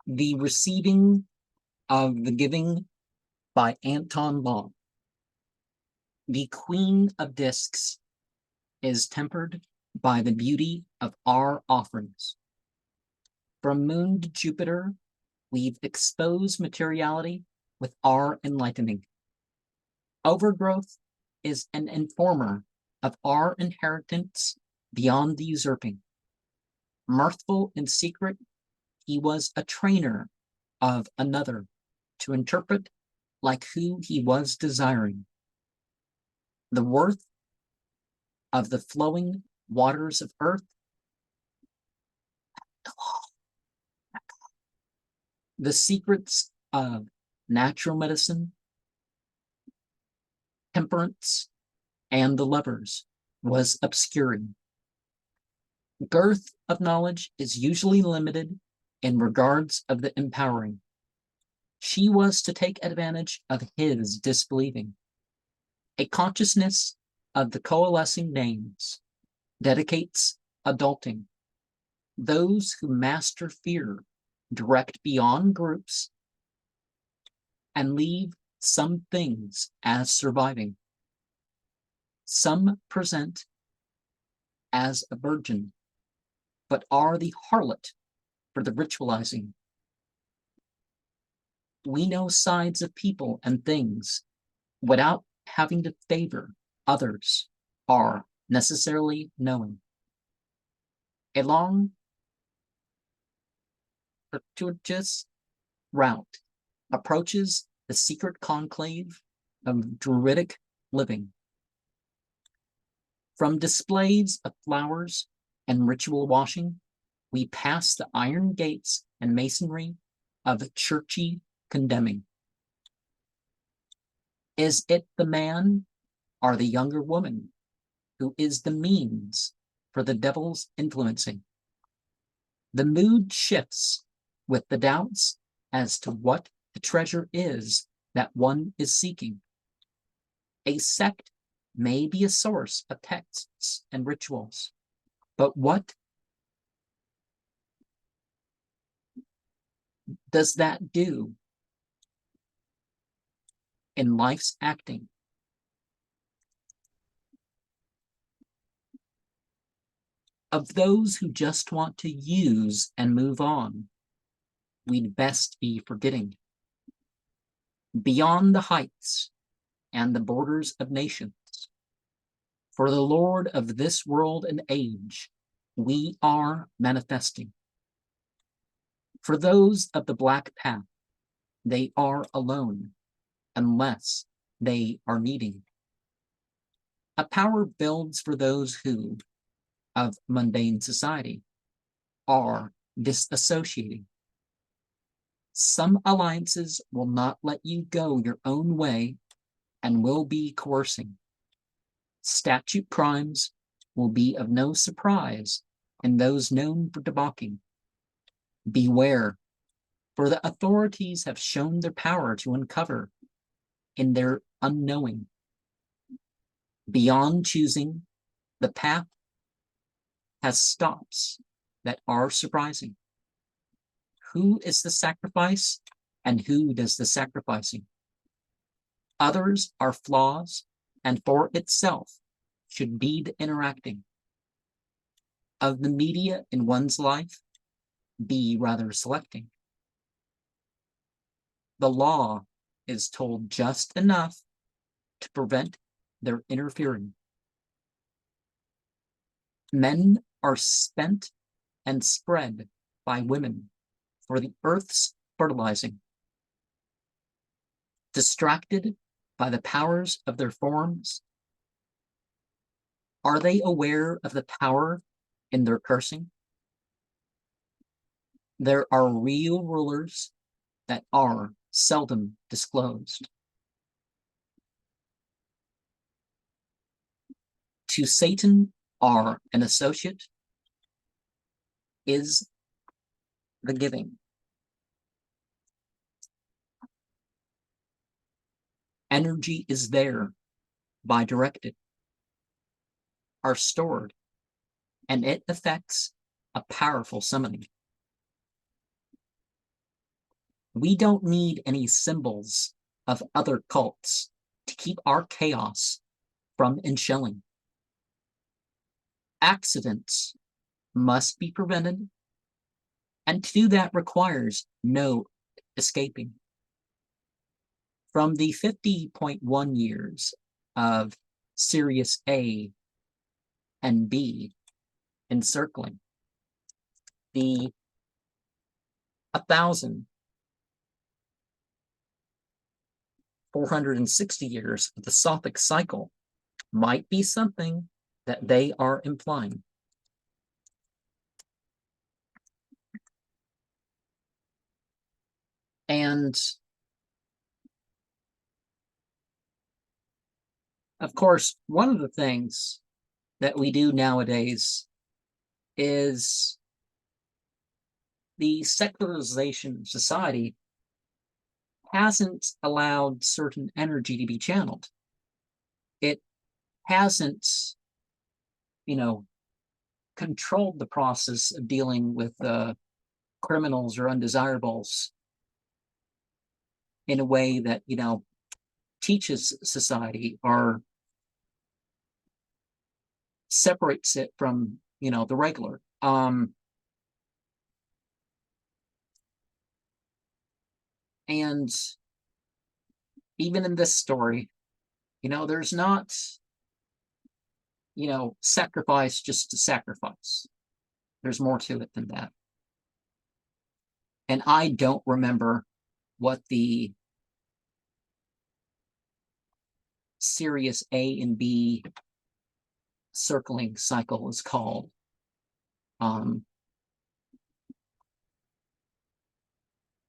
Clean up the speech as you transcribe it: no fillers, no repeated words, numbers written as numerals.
The Receiving of the Giving by Anton. The Queen of Discs is tempered by the beauty of our offerings. From moon to Jupiter, we've exposed materiality with our enlightening. Overgrowth is an informer of our inheritance beyond the usurping. Mirthful in secret, he was a trainer of another to interpret like who he was desiring. The worth of the flowing waters of earth, the secrets of natural medicine, temperance, and the lovers was obscuring. Girth of knowledge is usually limited in regards of the empowering. She was to take advantage of his disbelieving. A consciousness of the coalescing names dedicates adulting. Those who master fear direct beyond groups and leave some things as surviving. Some present as a virgin, but are the harlot for the ritualizing. We know sides of people and things without having to favor others are necessarily knowing. A long, fortuitous route approaches the secret conclave of druidic living. From displays of flowers and ritual washing, we pass the iron gates and masonry of churchy condemning. Is it the man or the younger woman who is the means for the devil's influencing? The mood shifts with the doubts as to what the treasure is that one is seeking. A sect may be a source of texts and rituals, but what does that do in life's acting? Of those who just want to use and move on, we'd best be forgetting. Beyond the heights and the borders of nations, for the Lord of this world and age, we are manifesting. For those of the black path, they are alone, unless they are needing. A power builds for those who, of mundane society, are disassociating. Some alliances will not let you go your own way and will be coercing. Statute crimes will be of no surprise in those known for debauching. Beware, for the authorities have shown their power to uncover in their unknowing. Beyond choosing, the path has stops that are surprising. Who is the sacrifice and who does the sacrificing? Others are flaws, and for itself should be the interacting. Of the media in one's life, be rather selecting. The law is told just enough to prevent their interfering. Men are spent and spread by women for the earth's fertilizing. Distracted by the powers of their forms, are they aware of the power in their cursing? There are real rulers that are seldom disclosed. To Satan are an associate is the giving. Energy is there by directed, are stored, and it affects a powerful summoning. We don't need any symbols of other cults to keep our chaos from enshelling. Accidents must be prevented, and to do that requires no escaping. From the 50.1 years of Sirius A and B encircling, the 1,460 years of the Sothic cycle might be something that they are implying. And of course, one of the things that we do nowadays is the secularization of society hasn't allowed certain energy to be channeled. It hasn't, controlled the process of dealing with criminals or undesirables in a way that, teaches society or separates it from, the regular. And even in this story, there's not, sacrifice just to sacrifice. There's more to it than that. And I don't remember what the Sirius A and B circling cycle is called.